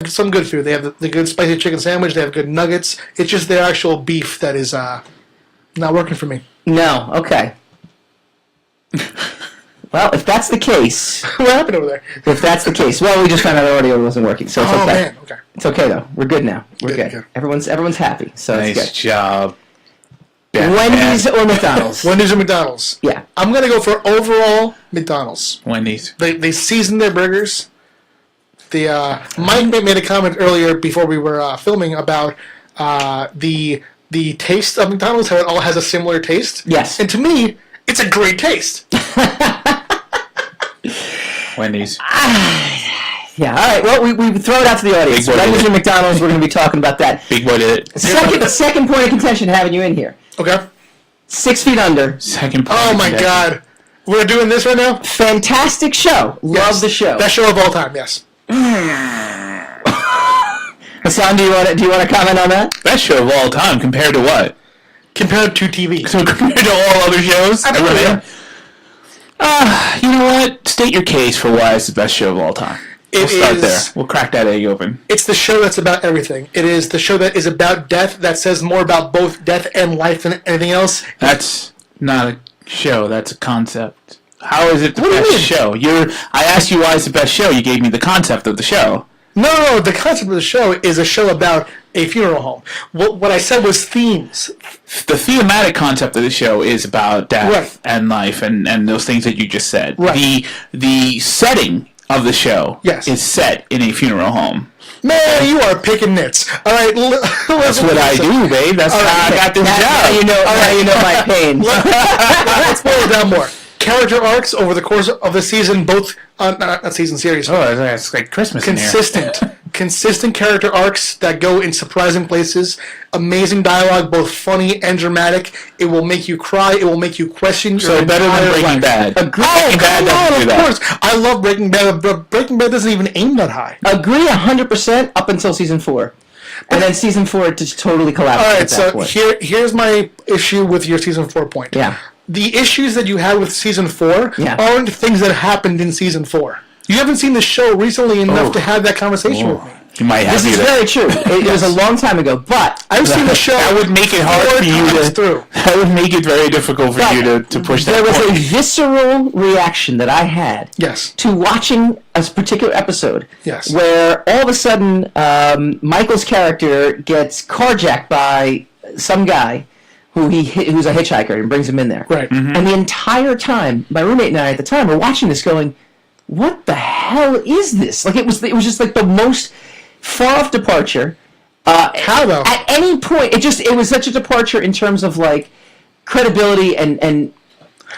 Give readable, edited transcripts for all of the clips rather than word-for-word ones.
some good food. They have the good spicy chicken sandwich. They have good nuggets. It's just their actual beef that is not working for me. No, okay. Well, if that's the case... What happened over there? If that's the case... Well, we just found out our audio wasn't working, so it's okay. Man, okay. It's okay, though. We're good now. We're good. Everyone's happy, so it's good. Nice job. Wendy's or McDonald's? Wendy's or McDonald's? Yeah. I'm going to go for overall McDonald's. Wendy's. They season their burgers. Mike made a comment earlier before we were filming about the taste of McDonald's, how it all has a similar taste. Yes. And to me, it's a great taste. Wendy's. Yeah, all right. Well, we throw it out to the audience. Wendy's or McDonald's, we're going to be talking about that. Big boy did it. Second point of contention having you in here. Okay. 6 Feet Under. Second point. Oh, my God. We're doing this right now? Fantastic show. Love the show. Best show of all time, yes. Hassan, do you want to comment on that? Best show of all time compared to what? Compared to TV. So compared to all other shows? Absolutely. You know what? State your case for why it's the best show of all time. We'll start there. We'll crack that egg open. It's the show that's about everything. It is the show that is about death, that says more about both death and life than anything else. That's not a show. That's a concept. How is it the best show? I asked you why it's the best show. You gave me the concept of the show. No, the concept of the show is a show about a funeral home. What I said was themes. The thematic concept of the show is about death and life and those things that you just said. Right. The setting of the show is set in a funeral home. Man, you are picking nits. All right, that's what I do, babe. That's how I got this job. Now you know my pain. Let's boil it down more. Character arcs over the course of the season, both not season series. Oh, it's like Christmas. Consistent character arcs that go in surprising places. Amazing dialogue, both funny and dramatic. It will make you cry. It will make you question. So better than Breaking Bad. Breaking Bad, of course. I love Breaking Bad, but Breaking Bad doesn't even aim that high. Agree 100% up until season 4. And then season 4 just totally collapsed. All right, so here's my issue with your season 4 point. Yeah. The issues that you had with season 4 aren't things that happened in season 4. You haven't seen the show recently enough to have that conversation with me. You might have. This is very true. It was a long time ago, but I've seen the show. That would make it hard for you to. That would make it very difficult for you to push that. There was a visceral reaction that I had. Yes. To watching a particular episode. Yes. Where all of a sudden Michael's character gets carjacked by some guy who's a hitchhiker and brings him in there. Right. Mm-hmm. And the entire time, my roommate and I at the time were watching this going, what the hell is this? Like it was just like the most far off departure. How though? At any point, it was such a departure in terms of like credibility and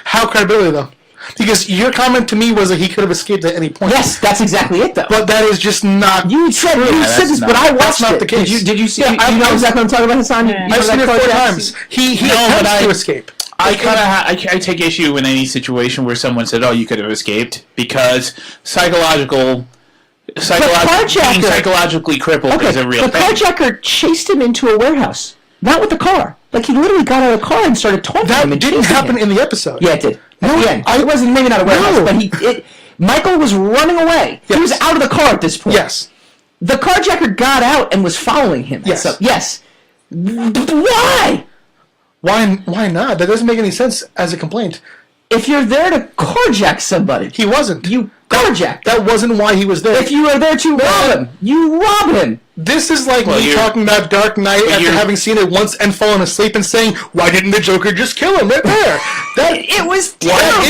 how credibility though? Because your comment to me was that he could have escaped at any point. Yes, that's exactly it though. But that is just not. You said this, but I watched that's not it. the case. Did you see? You know exactly what I'm talking about, Hassan? I've seen it 4 times. He attempts to escape. I take issue in any situation where someone said, "Oh, you could have escaped," because being psychologically crippled is a real thing. The carjacker chased him into a warehouse, not with the car. Like he literally got out of the car and started taunting him. That didn't happen in the episode. Yeah, it did. No, it wasn't maybe not a warehouse, but Michael was running away. Yes. He was out of the car at this point. Yes. The carjacker got out and was following him. Yes. So, yes. Why? Why not? That doesn't make any sense as a complaint. If you're there to carjack somebody. He wasn't. You carjacked. That wasn't why he was there. If you were there to rob him, you rob him. This is like me talking about Dark Knight after having seen it once and fallen asleep and saying, "Why didn't the Joker just kill him right there?" It was terrible.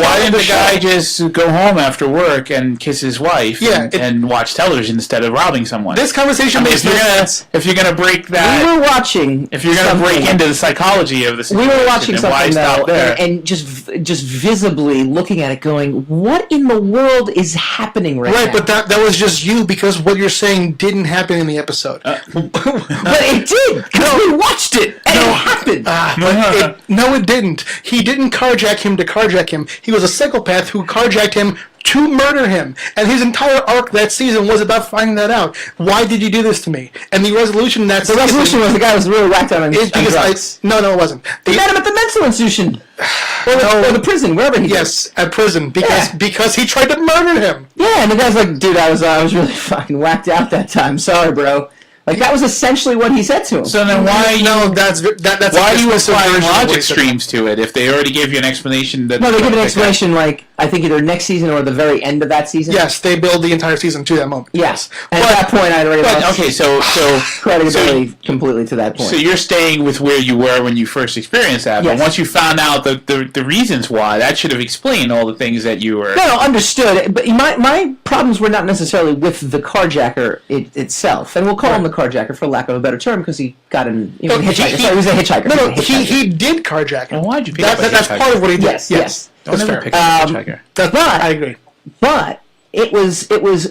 Why didn't the guy just go home after work and kiss his wife and watch television instead of robbing someone? This conversation makes no sense. If you're gonna break that, we were watching. If you're gonna break into the psychology of the situation, we were watching something though, and just visibly looking at it, going, "What in the world is happening right now?" Right, but that was just you because what you're saying didn't happen in the episode. But it did, because we watched it, and it happened. No, it didn't. He didn't carjack him to carjack him. He was a psychopath who carjacked him to murder him. And his entire arc that season was about finding that out. Why did you do this to me? And the resolution that The resolution was the guy was really whacked out on drugs. No, it wasn't. He met him at the mental institution. Or the prison, wherever he Yes, at prison, because he tried to murder him. Yeah, and the guy's like, dude, I was really fucking whacked out that time. Sorry, bro. Like, that was essentially what he said to him. So then why that's why are you applying logic streams to it if they already gave you an explanation? That No, they give an explanation like, I think either next season or the very end of that season. Yes, they build the entire season to that moment. Yes. And at that point, I'd already lost so credibility completely to that point. So you're staying with where you were when you first experienced that, but once you found out the reasons why, that should have explained all the things that you were... No, understood. But my problems were not necessarily with the carjacker itself. And we'll call him the carjacker for lack of a better term because he got in... he was a hitchhiker. No, he did carjack him. Well, why'd you pick up a That's part of what he did. Yes. Don't ever pick up a hitchhiker. I agree. But it was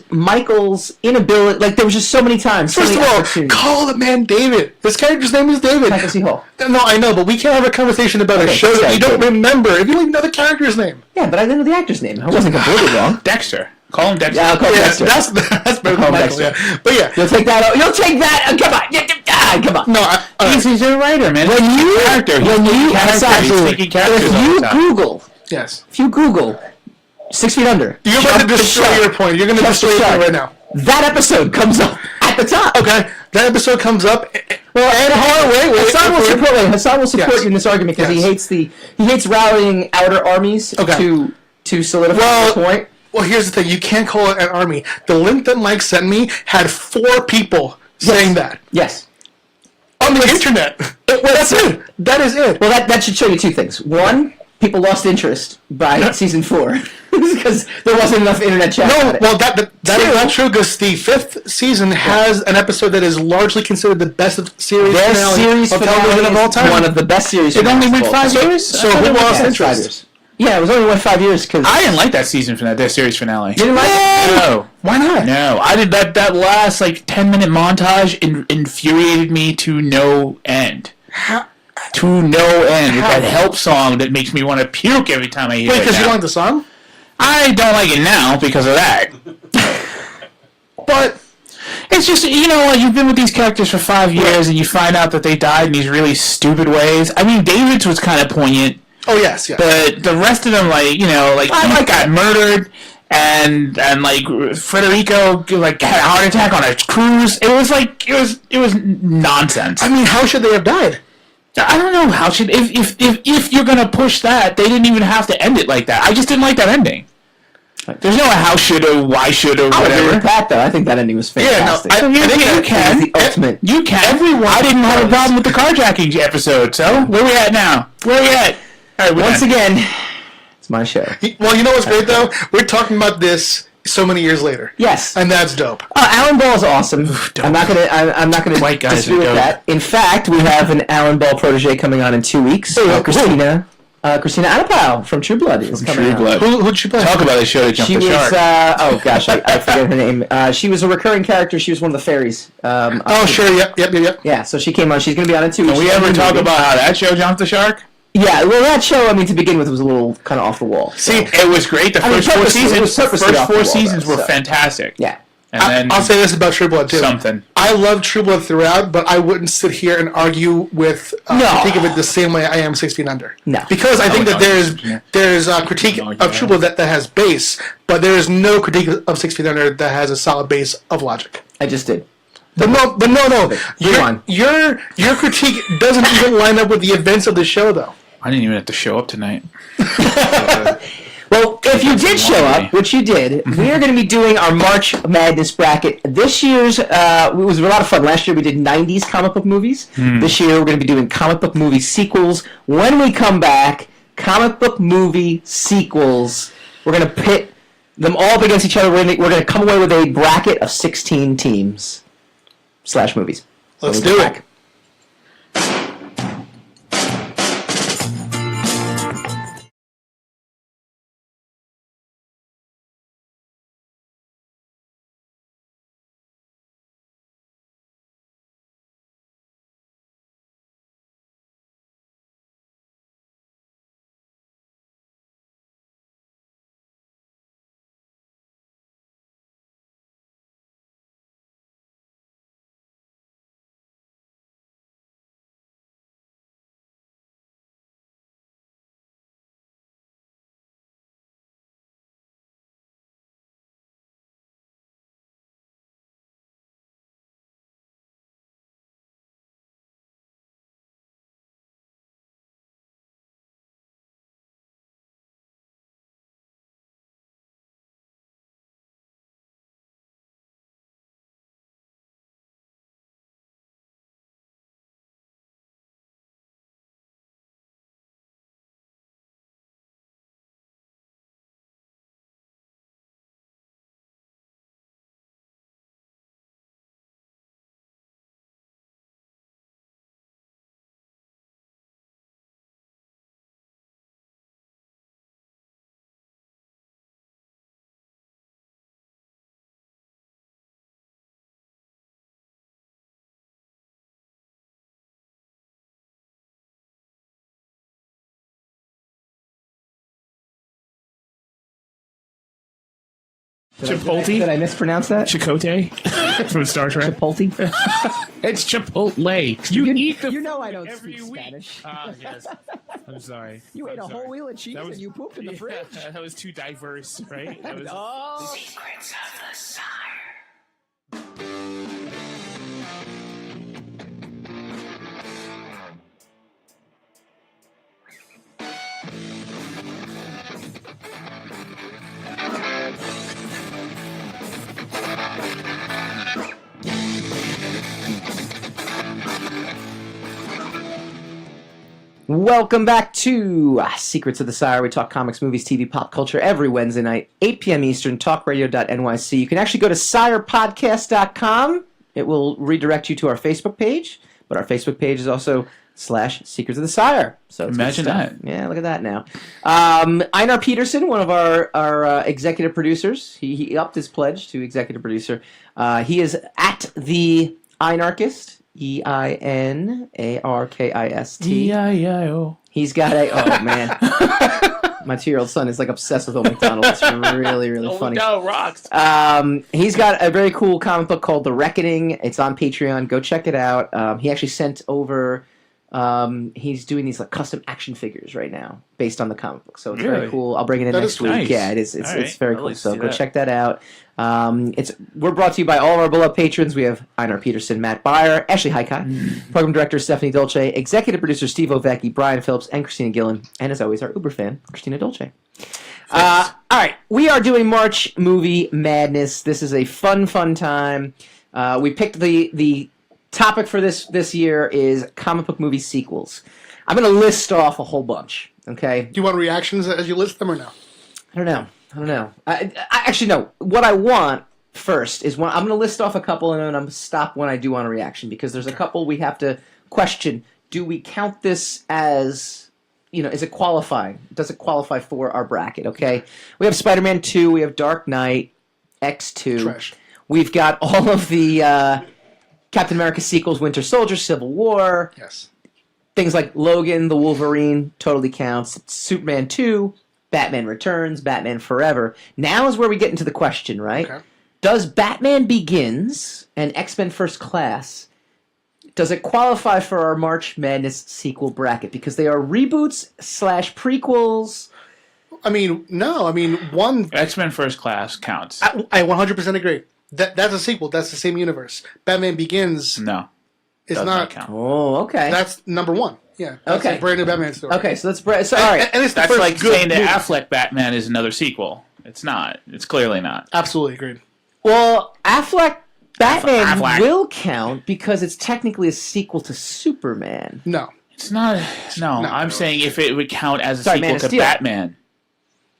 Michael's inability. Like, there was just so many times. First of all, call the man David. His character's name is David. Michael C. Hall. No, I know, but we can't have a conversation about a show that you don't remember if you don't even know the character's name. Yeah, but I didn't know the actor's name. I wasn't completely wrong. Dexter. Call him Dexter. Yeah, I'll call him Dexter. That's better than Michael. Yeah. But yeah, you'll take that. You'll take that. Come on. Come on. No, he's a writer, man. If you Google 6 Feet Under, you're about to destroy your point. You're going to destroy your point right now. That episode comes up at the top. Okay, that episode comes up. Well, and Hassan will support you in this argument because he hates rallying outer armies to solidify the point. Well, here's the thing. You can't call it an army. The link that Mike sent me had 4 people saying that. Yes. On the internet. That's it. That is it. Well, that should show you 2 things. One, people lost interest by season 4 because there wasn't enough internet chat. No, well, that is not true because the 5th season has an episode that is largely considered the best series finale of television of all time. One of the best series. It only went 5 years. So who lost interest? Yeah, it was only 5 years because I didn't like that season finale, that series finale. You didn't like it? No. Why not? No, I did that last 10-minute montage infuriated me to no end. To no end. With that help song that makes me want to puke every time I hear it. Wait, because you don't like the song? I don't like it now because of that. But it's just, you've been with these characters for 5 years and you find out that they died in these really stupid ways. I mean, David's was kind of poignant. Oh, yes. But the rest of them, he got murdered, and Federico had a heart attack on a cruise. It was nonsense. I mean, how should they have died? I don't know how should if you're gonna push that, they didn't even have to end it like that. I just didn't like that ending. There's no how should or why should or whatever. I agree with Pat, though. I think that ending was fantastic. Yeah, no, I think you can. The ultimate. You can. I didn't have a problem with the carjacking episode. So where we at now? Where we at? All right, once again, it's my show. Well, you know what's great though? We're talking about this so many years later. Yes, and that's dope. Alan Ball is awesome. I'm not gonna White guys disagree with that. In fact, we have an Alan Ball protege coming on in 2 weeks. Christina Anapau from True Blood is coming on. Who'd she play? Talk about the show that jumped the shark. I forget her name. She was a recurring character. She was one of the fairies. Sure. Yep. Yeah, so she came on. She's going to be on in 2 weeks. Can we ever talk about how that show jumped the shark? Yeah, well, that show, to begin with, was a little kind of off the wall. So. See, it was great. The first 4 seasons were fantastic. Yeah. And then I'll say this about True Blood, too. Something. I love True Blood throughout, but I wouldn't sit here and argue with critique of it the same way I am 6 Feet Under. No. Because I think that there's a critique of True Blood that has base, but there is no critique of 6 Feet Under that has a solid base of logic. I just did. But no. Your critique doesn't even line up with the events of the show, though. I didn't even have to show up tonight. Well, if you did show up, which you did, we are going to be doing our March Madness bracket. This year's it was a lot of fun. Last year we did 90s comic book movies. This year we're going to be doing comic book movie sequels. When we come back, comic book movie sequels. We're going to pit them all up against each other. We're going to come away with a bracket of 16 teams / movies. Let's do it. Chipotle? Did I mispronounce that? Chicote from Star Trek. Chipotle? It's Chipotle. You eat the You know I don't every speak week. Spanish. Yes. I'm sorry. You ate I'm a sorry. whole wheel of cheese That was- and you pooped in the fridge. Yeah, that was too diverse, right? That was, Oh. Secrets of the Sire. Welcome back to Secrets of the Sire. We talk comics, movies, TV, pop culture every Wednesday night, 8 p.m. Eastern, talkradio.nyc. You can actually go to SirePodcast.com. It will redirect you to our Facebook page, but our Facebook page is also /Secrets of the Sire. So it's Imagine good stuff. that. Yeah, look at that now. Einar Peterson, one of our executive producers, he upped his pledge to executive producer. He is at the Einarchist. EINARKIST. E-I-E-I-O. He's got a man. My 2-year-old son is like obsessed with Old McDonald. It's really, really funny. No, rocks. He's got a very cool comic book called The Reckoning. It's on Patreon. Go check it out. He actually sent over. He's doing these like custom action figures right now based on the comic book. So it's very Really? cool. I'll bring it in That next is week. nice. Yeah, it is. All It's right. very I'll cool. at least So see go that. check that out. We're brought to you by all of our beloved patrons. We have Einar Peterson, Matt Beyer, Ashley Highcott, Program Director Stephanie Dolce, Executive Producer Steve Ovecki, Brian Phillips, and Christina Gillen, and as always, our Uber fan, Christina Dolce. All right, we are doing March Movie Madness. This is a fun time. We picked the topic for this year is comic book movie sequels. I'm going to list off a whole bunch. Okay. Do you want reactions as you list them or no? I don't know. I actually no. What I want first is I'm going to list off a couple and then I'm going to stop when I do want a reaction because there's a couple we have to question. Do we count this as, is it qualifying? Does it qualify for our bracket? Okay. We have Spider-Man 2. We have Dark Knight, X2. Trash. We've got all of the Captain America sequels: Winter Soldier, Civil War. Yes. Things like Logan, the Wolverine, totally counts. Superman 2, Batman Returns, Batman Forever. Now is where we get into the question, right? Okay. Does Batman Begins and X-Men First Class, does it qualify for our March Madness sequel bracket? Because they are reboots / prequels. I mean, no. I mean, one. X-Men First Class counts. I 100% agree. That's a sequel. That's the same universe. Batman Begins No. is Does not. count. Oh, okay. That's number one. Yeah. That's Okay. a brand new Batman story. Okay, so let's... So, all right. And it's the That's first like good saying that movie. Affleck Batman is another sequel. It's not. It's clearly not. Absolutely agreed. Well, Batman Affleck. will count because it's technically a sequel to Superman. No. It's not. No, No. I'm saying if it would count as a Sorry, Man sequel of to Steel. Batman.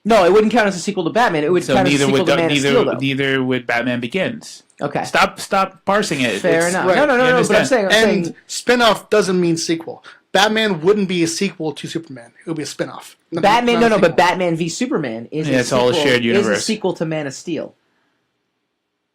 No, it wouldn't count as a sequel to Batman. It would So count as a neither sequel would to Man of Steel, though. neither would Batman Begins. Okay. Stop parsing it. Fair It's- enough. right. No, You but I'm understand. saying... And spin-off doesn't mean sequel. Batman wouldn't be a sequel to Superman. It would be a spin-off. Batman, Not a but sequel. Batman v Superman is Yeah, it's all a shared Is a universe. sequel to Man of Steel.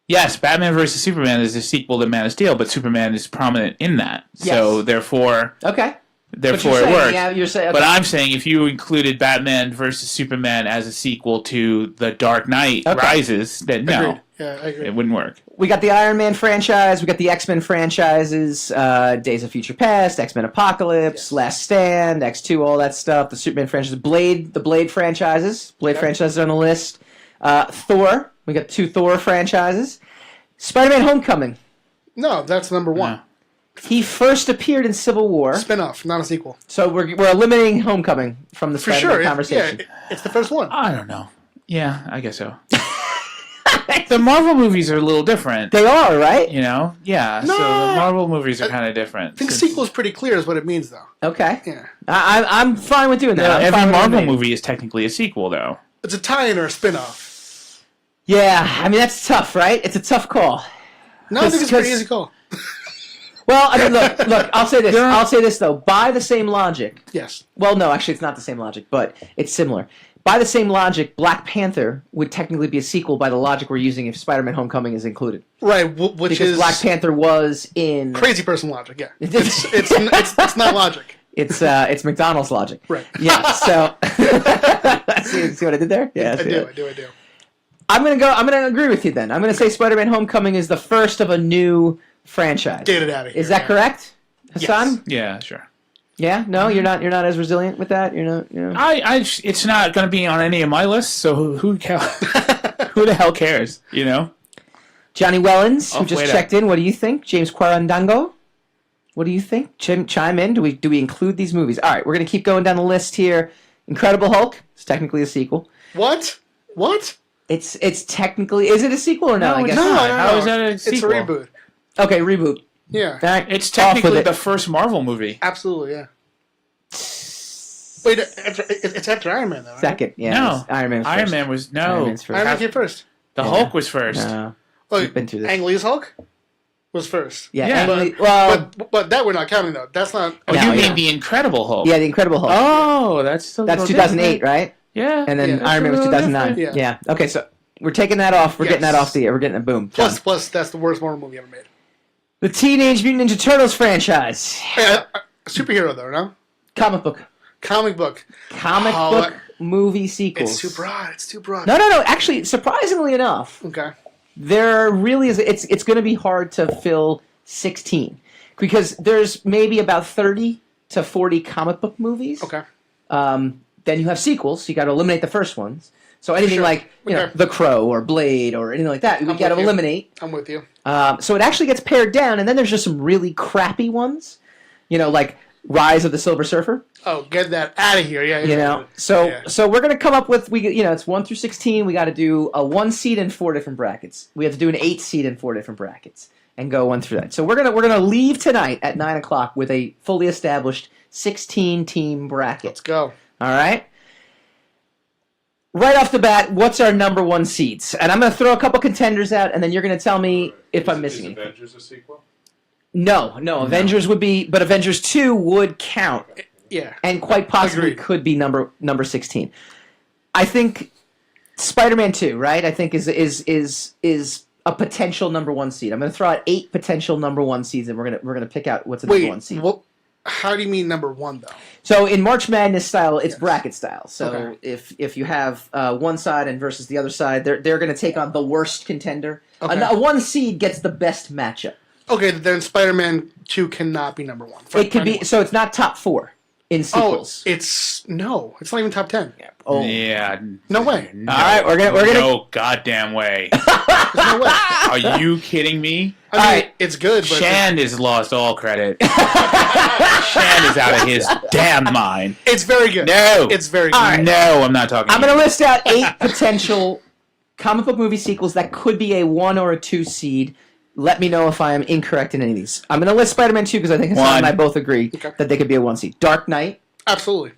Yes, Batman versus Superman is a sequel to Man of Steel, but Superman is prominent in that. So Yes. therefore Okay. Therefore, you're it saying, works. yeah, you're saying, But okay. I'm saying if you included Batman versus Superman as a sequel to The Dark Knight Okay. Rises, then no, Agreed. Yeah, I agree. it wouldn't work. We got the Iron Man franchise. We got the X-Men franchises. Days of Future Past, X-Men Apocalypse, Yes. Last Stand, X2, all that stuff. The Superman franchise, the Blade franchises. Blade Okay. franchises are on the list. Thor. We got 2 Thor franchises. Spider-Man: Homecoming. No, that's number one. No. He first appeared in Civil War, Spin-off, not a sequel. so we're eliminating Homecoming from the For Spider-Man sure. conversation. It's the first one. I don't know. Yeah, I guess so. The Marvel movies are a little different. They are, right? You know? Yeah, so No. the Marvel movies are kind of different. I think Since- sequel is pretty clear is what it means, though. Okay. Yeah. I'm fine with doing that. Yeah, I'm every fine with Marvel eliminating. movie is technically a sequel, though. It's a tie-in or a spin-off. Yeah, I mean, that's tough, right? It's a tough call. No, I think it's a pretty 'Cause- easy call. Well, I mean, look. I'll say this. I'll say this though. By the same logic. Yes. Well, no, actually, it's not the same logic, but it's similar. By the same logic, Black Panther would technically be a sequel by the logic we're using if Spider-Man: Homecoming is included, Right, which because is Black Panther was in. crazy person logic, yeah. It's not logic. It's McDonald's logic. Right. Yeah. So see what I did there? Yeah. I see do, that? I do. I'm gonna agree with you then. I'm gonna say Spider-Man: Homecoming is the first of a new franchise. Get it out of here. Is that correct, Hassan? Yes. Yeah, sure. Yeah. No, you're not as resilient with that. You're not. It's not going to be on any of my lists, so who the hell cares? You know. Johnny Wellens, who Oh, just wait checked in. What do you think? James Quarandango. What do you think? Chime in. Do we include these movies? All right, we're gonna keep going down the list here. Incredible Hulk. It's technically a sequel. What? It's technically. Is it a sequel or no? I guess No, not. How is that a sequel? It's a reboot. Okay, reboot. Yeah. All right, It's off with technically it. the first Marvel movie. Absolutely, yeah. Wait, it's after Iron Man, though, right? Second. Yeah. No. Iron Man. Iron Man was Iron Man's first. Iron Man came first. The Yeah. Hulk was first. No. Oh, We've been through this. Ang Lee's Hulk was first. Yeah. Yeah, Ang Lee- well, But that we're not counting, though. That's not... Oh, No, you yeah. mean the Incredible Hulk? yeah, the Incredible Hulk. Oh, that's still a That's little 2008, different. right? Yeah. And then Yeah. Iron Man was That's a little 2009. different. Yeah. Okay, so we're taking that off. We're getting Yes. that off the air. We're getting a boom. Done. Plus, that's the worst Marvel movie ever made. The Teenage Mutant Ninja Turtles franchise. Hey, superhero, though, no? Comic book. Comic book. Oh, Book movie sequels. It's too broad. It's too broad. No. Actually, surprisingly enough, Okay. there really is. It's going to be hard to fill 16 because there's maybe about 30 to 40 comic book movies. Okay. Then you have sequels. So you got to eliminate the first ones. So anything Sure. like know Okay. The Crow or Blade or anything like that, we I'm got to with you. eliminate. I'm with you. So it actually gets pared down, and then there's just some really crappy ones. Like Rise of the Silver Surfer. Oh, get that out of here. Yeah. So we're gonna come up with it's 1 through 16. We got to do a 1 seed in 4 different brackets. We have to do an 8 seed in 4 different brackets and go 1 through that. So we're gonna leave tonight at 9:00 with a fully established 16 team bracket. Let's go. All right. Right off the bat, what's our number 1 seeds? And I'm gonna throw a couple contenders out, and then you're gonna tell me if I'm missing Is anything. Avengers a sequel? No. Avengers would be, but Avengers 2 would count. Yeah. And quite possibly Agreed. could be number 16. I think Spider-Man 2, right? I think is a potential number 1 seed. I'm going to throw out 8 potential number 1 seeds, and we're gonna pick out what's a number 1 seed. What? How do you mean number 1 though? So in March Madness style, it's bracket style. So Okay. if you have one side and versus the other side, they're going to take on the worst contender. Okay. A 1 seed gets the best matchup. Okay, then Spider-Man 2 cannot be number 1. It could be, so it's not top 4 in sequels. It's not even top 10. Oh. Yeah. No way. No, All right, we're gonna No goddamn way. There's no way. Are you kidding me? I mean, Alright. it's good, but Shand has lost all credit. Shand is out of his damn mind. it's very good. No. It's very good. All right. No, I'm not talking. I'm to going you. to list out 8 potential comic book movie sequels that could be a 1 or a 2 seed. Let me know if I am incorrect in any of these. I'm going to list Spider-Man 2 because I think Hassan 1. and I both agree Okay. that they could be a 1 seed. Dark Knight, Absolutely.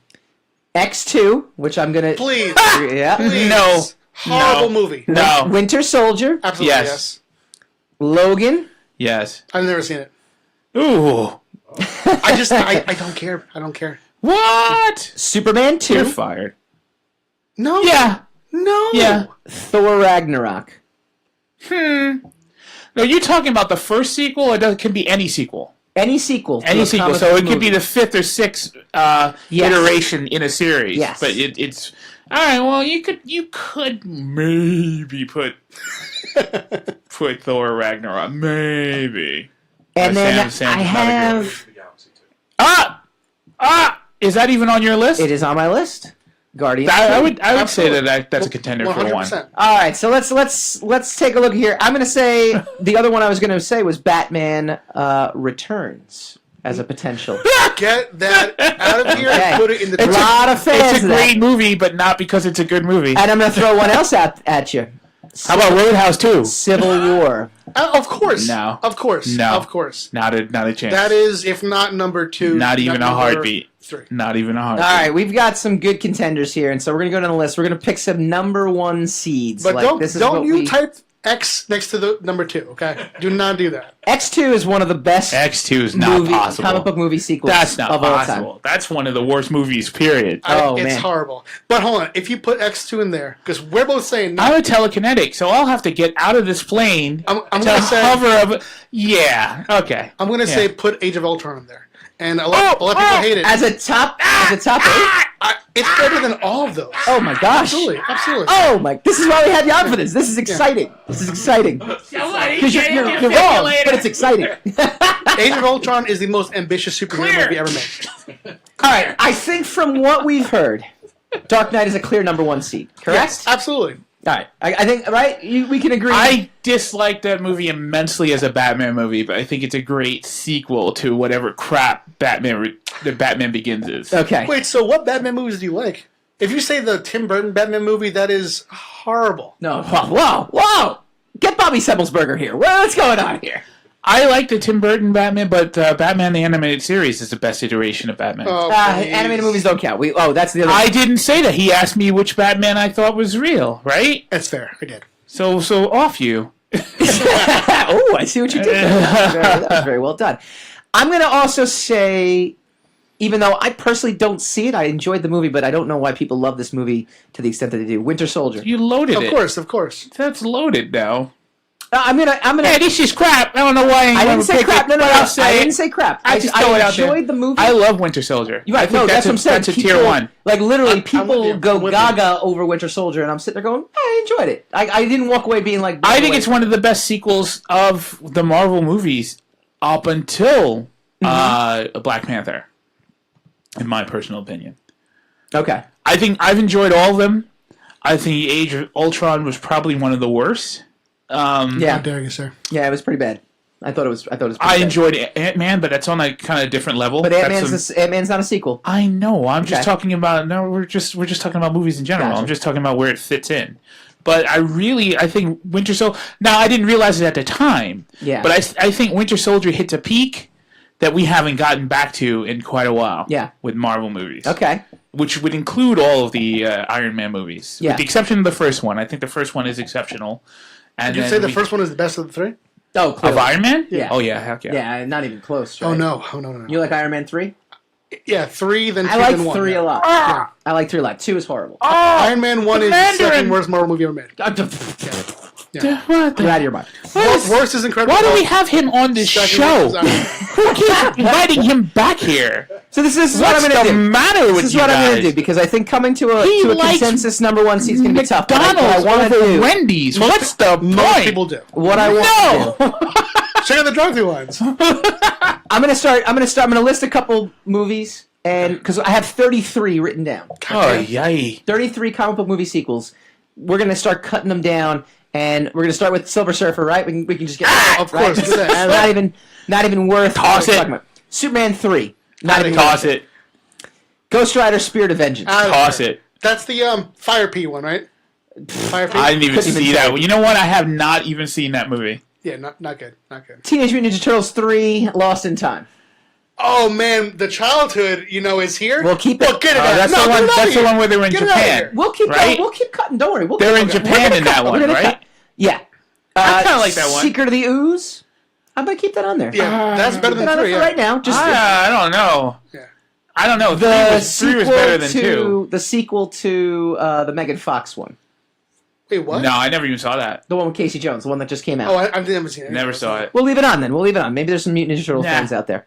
X2, which I'm going to... Please. Yeah. Please. No. Horrible No. movie. No. Winter Soldier, Absolutely, Yes. yes. Logan, Yes. I've never seen it. Ooh. I don't care. I don't care. What? Superman 2, You're fired. No. Yeah. No. Yeah. Thor Ragnarok. No, you're talking about the first sequel, or it can be any sequel? Any sequel. to Any a sequel. comic So book it could be movie. the 5th or 6th Yes. iteration in a series. Yes. But it's all right. Well, you could maybe put Thor Ragnarok. Maybe. And then Sam's I not have... The Galaxy 2. Is that even on your list? It is on my list. Guardians. I 2. would say Absolutely. that's a contender for 1. 100%. All right, so let's take a look here. I'm going to say the other one I was going to say was Batman Returns as a potential. Get that out of here Okay. and put it in the A lot of fans It's a of that. great movie, but not because it's a good movie. And I'm going to throw one else out at you. How about Roadhouse 2? Civil War? Of course. No. Of course. No. Of course. Not a chance. That is, if not number 2. Not even a number heartbeat. 3. Not even a heartbeat. All right, we've got some good contenders here, and so we're going to go down the list. We're going to pick some number 1 seeds. But like, this is what don't you we... type X next to the number 2, okay? Do not do that. X2 is one of the best X2 is not possible. comic book movie sequels That's not of all possible. time. That's one of the worst movies, period. Oh, It's man. horrible. But hold on, if you put X2 in there, because we're both saying no. I'm a telekinetic, so I'll have to get out of this plane I'm to gonna say- hover up. Yeah, okay. I'm going to Yeah. say put Age of Ultron in there. And a lot of people hate it. As a top 8? It's better than all of those. Oh my gosh. Absolutely. Oh my, this is why we had you on for this. This is exciting. This is exciting. Because you're wrong, but it's exciting. Age of Ultron is the most ambitious superhero movie ever made. Alright, I think from what we've heard, Dark Knight is a clear number 1 seed, correct? Yes, absolutely. Alright, I think, right? We can agree. I dislike that movie immensely as a Batman movie, but I think it's a great sequel to whatever crap Batman Begins is. Okay. Wait, so what Batman movies do you like? If you say the Tim Burton Batman movie, that is horrible. No, whoa! Get Bobby Semelsberger here. What's going on here? I like the Tim Burton Batman, but Batman the Animated Series is the best iteration of Batman. Oh, please. Animated movies don't count. That's the other. I didn't say that. He asked me which Batman I thought was real, right? That's fair. I did. So off you. Oh, I see what you did there. That was very well done. I'm going to also say, even though I personally don't see it, I enjoyed the movie, but I don't know why people love this movie to the extent that they do. Winter Soldier. You loaded it. Of course. That's loaded now. I'm gonna. Hey, this is crap. I don't know why I didn't say crap. No, but I'll say I it. didn't say crap. I just throw it out there. enjoyed the movie. I love Winter Soldier. You're right. I think No, that's what I'm saying. That's a People- tier 1. Like literally, I'm with people you. go I'm with gaga over Winter Soldier, and I'm sitting there going, I enjoyed it. I didn't walk away being like. I think it's one of the best sequels of the Marvel movies up until Black Panther, in my personal opinion. Okay. I think I've enjoyed all of them. I think Age of Ultron was probably one of the worst. How Yeah. dare you, sir? Yeah, it was pretty bad. I thought it was. Pretty I bad. enjoyed Ant-Man, but that's on a kind of different level. But That's Ant-Man's not a sequel. I know. I'm just Okay. talking about. No, we're just talking about movies in general. Gotcha. I'm just talking about where it fits in. But I think Winter Soldier. Now I didn't realize it at the time. Yeah. But I think Winter Soldier hits a peak that we haven't gotten back to in quite a while. Yeah. With Marvel movies. Okay. Which would include all of the Iron Man movies. Yeah. With the exception of the first one. I think the first one is exceptional. And Did you then say the first one is the best of the three? Oh, of clearly. Iron Man? Yeah. Oh yeah, heck yeah. Yeah, not even close. Right? Oh no. No. You like Iron Man 3? Yeah, 3, then 2, I like then 1. 3 yeah. a lot. Yeah. I like 3 a lot. 2 is horrible. Iron Man 1 is the Mandarin. second worst Marvel movie ever made. What the- Get out of your mind. Worst is Incredible Why do we Hulk. have him on this Second show? worst is Iron Man. Who keeps inviting him back here? So this is what What's I'm going to the do. matter with This is you what I'm going guys? to do because I think coming to He a likes consensus number 1 seed is going to be tough. But McDonald's what I want to over do. Wendy's. Most What's the Most point? people do. What I want to do. No. Check out the drive-through lines. I'm going to list a couple movies and because I have 33 written down. Oh, yay. 33 comic book movie sequels. We're going to start cutting them down, and we're going to start with Silver Surfer, right? We can just get Of course, do that. not even worth Toss it. talking about. Superman 3. Not even Toss it. Ghost Rider: Spirit of Vengeance. Toss it. That's the Fire P one, right? Fire P. I didn't even Couldn't even see tell. that. You know what? I have not even seen that movie. Yeah, not good. Not good. Teenage Mutant Ninja Turtles 3: Lost in Time. Oh man, the childhood, is here. We'll keep it. Well, get it out. That's No, the get one. it out That's of the here. one where they were in Get it out of Japan. here. We'll keep Right? going. We'll keep cutting. Don't worry. They're in Japan in that one, We're gonna right? cut. Yeah. I kinda like that one. Secret of the Ooze. I'm gonna keep that on there. Yeah, that's better Keep than that on there 3. for Yeah. right now. Just I don't know. Yeah. I don't know. the Three was better than 2. The sequel to the Megan Fox one. Wait, what? No, I never even saw that. The one with Casey Jones, the one that just came out. Oh, I've never seen it. Never saw it. We'll leave it on then. We'll leave it on. Maybe there's some Mutant Ninja Turtle Nah. fans out there.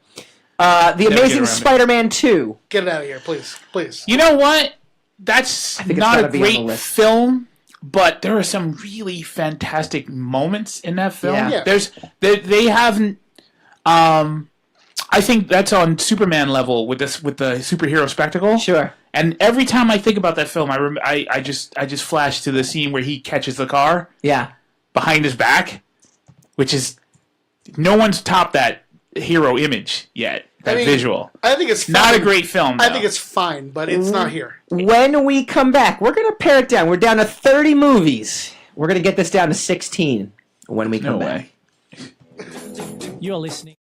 The get Amazing around it. Spider-Man 2. Get it out of here, please, please. You know what? That's think it's not gotta a be on the great list. film, but there are some really fantastic moments in that film. Yeah. Yeah. They haven't. I think that's on Superman level with the superhero spectacle. Sure. And every time I think about that film, I just flash to the scene where he catches the car Yeah. behind his back, which is no one's topped that hero image yet. That visual. I think it's fine. Not a great film. I though. think it's fine, but it's not here. When we come back, we're going to pare it down. We're down to 30 movies. We're going to get this down to 16 when we come no back. way. You're listening.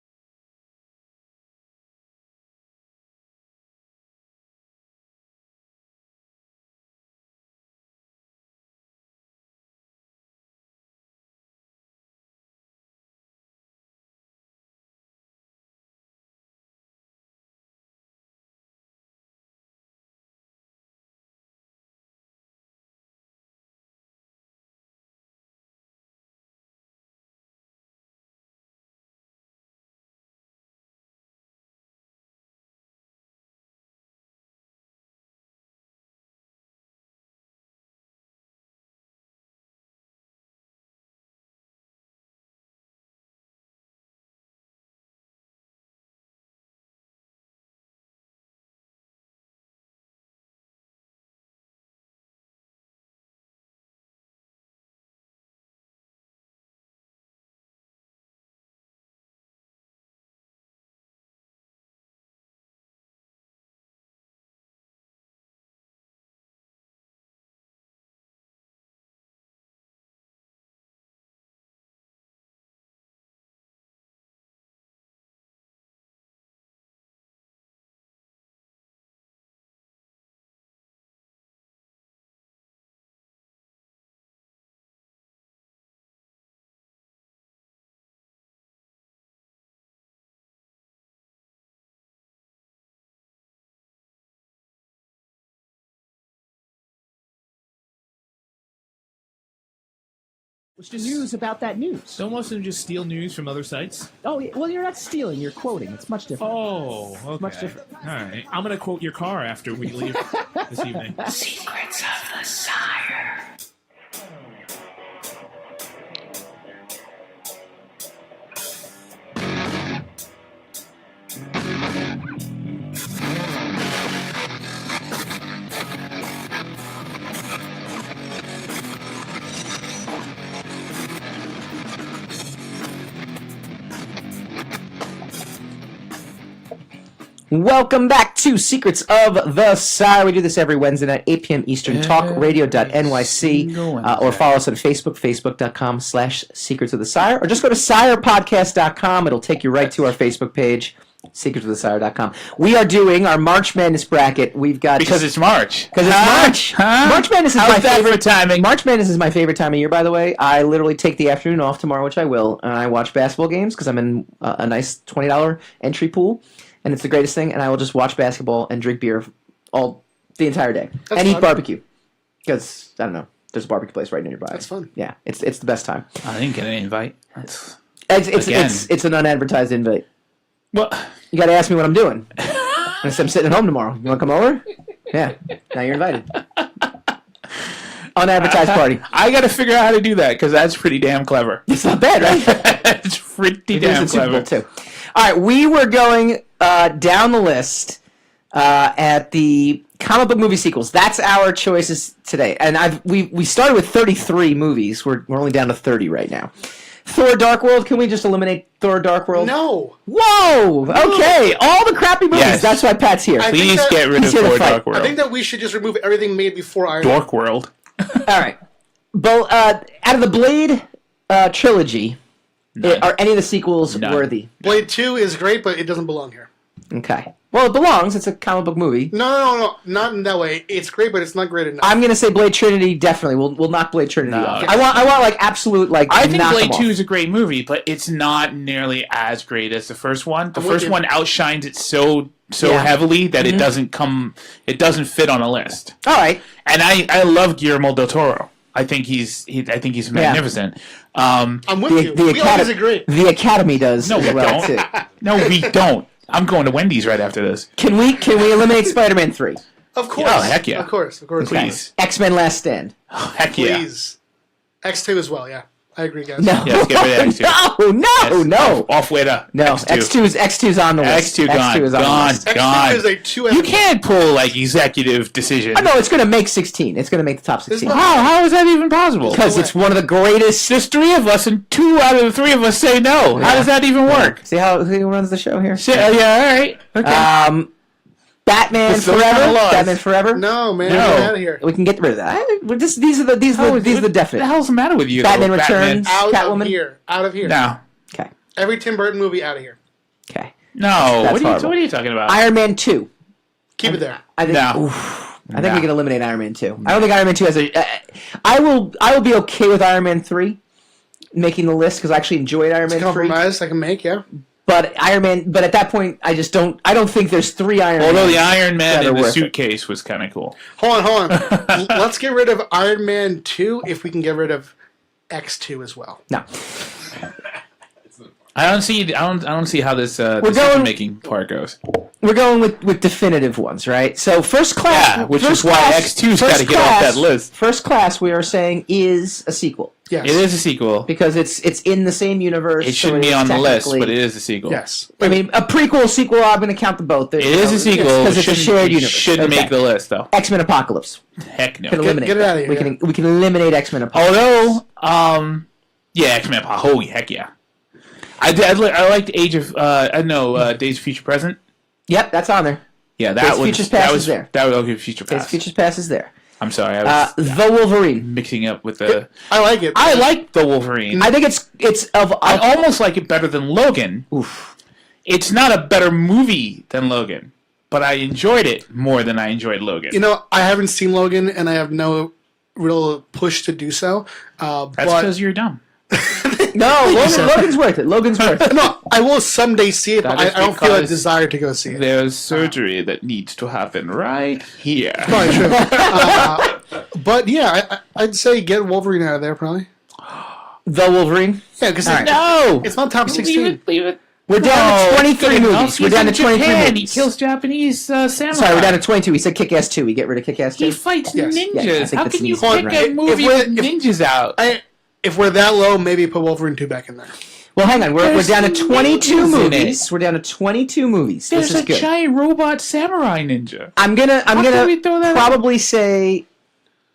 What's the news about that news? Don't most of them just steal news from other sites? Oh, yeah, well, you're not stealing. You're quoting. It's much different. Oh, okay. much different. All right. I'm going to quote your car after we leave this evening. Secrets of the Sire. Welcome back to Secrets of the Sire. We do this every Wednesday night, 8 p.m. Eastern, talkradio.nyc, or follow us on Facebook, facebook.com/Secrets of the Sire, or just go to sirepodcast.com. It'll take you right to our Facebook page, secretsofthesire.com. We are doing our March Madness bracket. We've got... Because it's March. Because it's March. Huh? March Madness is How's my that favorite for timing? March Madness is my favorite time of year, by the way. I literally take the afternoon off tomorrow, which I will, and I watch basketball games because I'm in a nice $20 entry pool. And it's the greatest thing, and I will just watch basketball and drink beer the entire day. That's and fun. eat barbecue. Because, I don't know, there's a barbecue place right nearby. That's fun. Yeah, it's the best time. I didn't get an invite. That's... It's an unadvertised invite. Well, You gotta ask me what I'm doing. Unless I'm sitting at home tomorrow. You wanna come over? Yeah, now you're invited. Unadvertised party. I got to figure out how to do that because that's pretty damn clever. It's not bad, right? It's pretty It is damn a Super Bowl, clever. too. All right, we were going down the list at the comic book movie sequels. That's our choices today, and we started with 33 movies. We're only down to 30 right now. Thor: Dark World. Can we just eliminate Thor: Dark World? No. Whoa. Okay. All the crappy movies. Yes. That's why Pat's here. I- Please think that- get rid of He's here to Thor: fight. Dark World. I think that we should just remove everything made before Iron Man. Dork World. All right. But out of the Blade trilogy, are any of the sequels None. worthy? Blade 2 is great, but it doesn't belong here. Okay. Well, it belongs. It's a comic book movie. No. Not in that way. It's great, but it's not great enough. I'm gonna say Blade Trinity definitely. We'll knock Blade Trinity No. off. I want like absolute like. I think knock Blade them off. 2 is a great movie, but it's not nearly as great as the first one. The I'm with first you. one outshines it so Yeah. heavily that it doesn't fit on a list. All right. And I love Guillermo del Toro. I think he's magnificent. I'm with you. We always agree. The Academy does No, as we well don't. too. No, we don't. I'm going to Wendy's right after this. Can we eliminate Spider-Man 3? Of course. Oh, heck yeah. Of course. Please. X-Men: Last Stand. Oh, heck yeah. Please. X2 as well, yeah. I agree, guys. No. Yes, get rid of X2. No. Off with a No. X2. X2's on the list. X2 gone. X2 is on the Gone. list. X2 God. is a 2 You can't pull like executive decision. Oh, no, it's going to make 16. It's going to make the top 16. no- How is that even possible? Because it's one of the greatest. There's 3 of us, and 2 out of the 3 of us say no. How does that even work? See who runs the show here? Yeah, all right. Okay. Batman With those kind Forever. of laws. Batman Forever. No, man. No. Get out of here. We can get rid of that. These are the What the definite. hell's the matter with you? Batman though? Returns. Out Catwoman? of here. Out of here. No. Okay. Every Tim Burton movie out of here. Okay. No. That's horrible. What are you talking about? Iron Man 2. Keep it there. I think. No. Oof. I think we can eliminate Iron Man 2. I don't think Iron Man 2 has a. I will be okay with Iron Man 3 making the list because I actually enjoyed Iron Man 3. Compromise I can make, yeah. But at that point, I just don't. I don't think there's 3 Iron. Although Mans the Iron Man that are in the worth it. suitcase was kind of cool. Hold on. Let's get rid of Iron Man 2 if we can get rid of X2 as well. No. I don't see how this going- decision making part goes. We're going with definitive ones, right? So first class, Yeah, which first is why class- X2's first gotta get off class- that list. First class, we are saying is a sequel Yes. It is a sequel. because it's in the same universe. It so shouldn't be it's on the list, technically- but it is a sequel. Yes. I mean, a prequel, sequel. I'm going to count the both. It is a sequel. because it's a shared universe. Shouldn't Okay. make the list though. X-Men Apocalypse. Heck no. Can eliminate get it that. out of here, We can eliminate X-Men Apocalypse. Although, yeah, X-Men. Holy heck yeah! I liked Age of Days of Future Present. Yep, that's on there. Yeah, Days that of was Future's Past that was is there. That was okay. Future Days Past. of Future's Past is there. I'm sorry, I was The Wolverine. mixing up with the. I like it. I like the Wolverine. I think it's of. I almost like it better than Logan. Oof. It's not a better movie than Logan, but I enjoyed it more than I enjoyed Logan. You know, I haven't seen Logan, and I have no real push to do so. That's but because you're dumb. No, Logan's worth it. Logan's worth it. no, I will someday see it, but That is I don't feel a because desire to go see it. There's surgery that needs to happen right here. Probably true. But yeah, I'd say get Wolverine out of there, probably. The Wolverine. Yeah, because No! it's not top 16. Leave it. We're down to 23 movies. We're down to 23 Japan. movies. He kills Japanese samurai. Sorry, we're down to 22. We said Kick-Ass 2. We get rid of Kick-Ass 2. He fights Yes. ninjas. Yeah, I think How that's can an you easy pick one, a right? movie with ninjas out? If we're that low, maybe put Wolverine 2 back in there. Well, hang on. We're There's down to 22 ninjas in movies. We're down to 22 movies. There's This is a good. giant robot samurai ninja. I'm gonna can we throw that probably say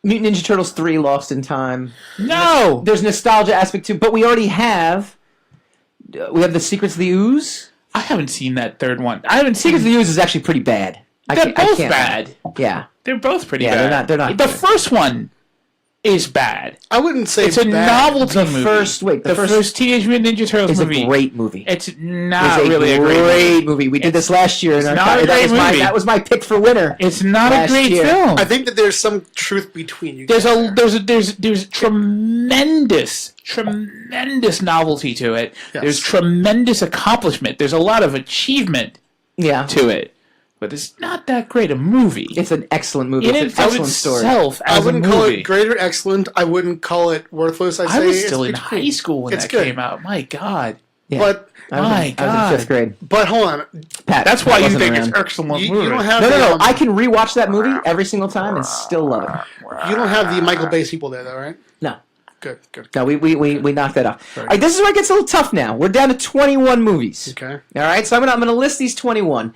Mutant Ninja Turtles 3: Lost in Time. No! There's nostalgia aspect too, but we already have. We have the Secrets of the Ooze. I haven't seen that third one. I haven't seen. Secrets of the Ooze is actually pretty bad. They're both can't- bad. Yeah. They're both pretty Yeah, bad. they're not The good. first one is bad. I wouldn't say It's a bad. novelty The movie. the first first Teenage Mutant Ninja Turtles Is a movie. great movie. It's It's not really a great movie. movie. We did this last year. it's and not a great movie. That was my pick for winner. It's not a Last great year. film. I think that there's some truth between you. There's guys there. there's tremendous novelty to it. Yes. There's tremendous accomplishment. There's a lot of achievement Yeah. to it, but it's not that great a movie. It's an excellent movie. in It's and an of excellent story. itself I as a wouldn't call movie. it great or excellent. I wouldn't call it worthless. I say was it's still in between. high school when It's that good. came out. My God, Yeah. But I was, My I was God. in 5th grade. but hold on, Pat, that's Pat why you wasn't think around. it's excellent you movie. don't have No, the, no, no. I can rewatch that movie every single time and still love it. you don't have the Michael Bay sequel there though, right? No. Good, good. No, we knocked that off. All right, this is where it gets a little tough now. We're down to 21 movies. Okay. All right, so I'm gonna list these 21.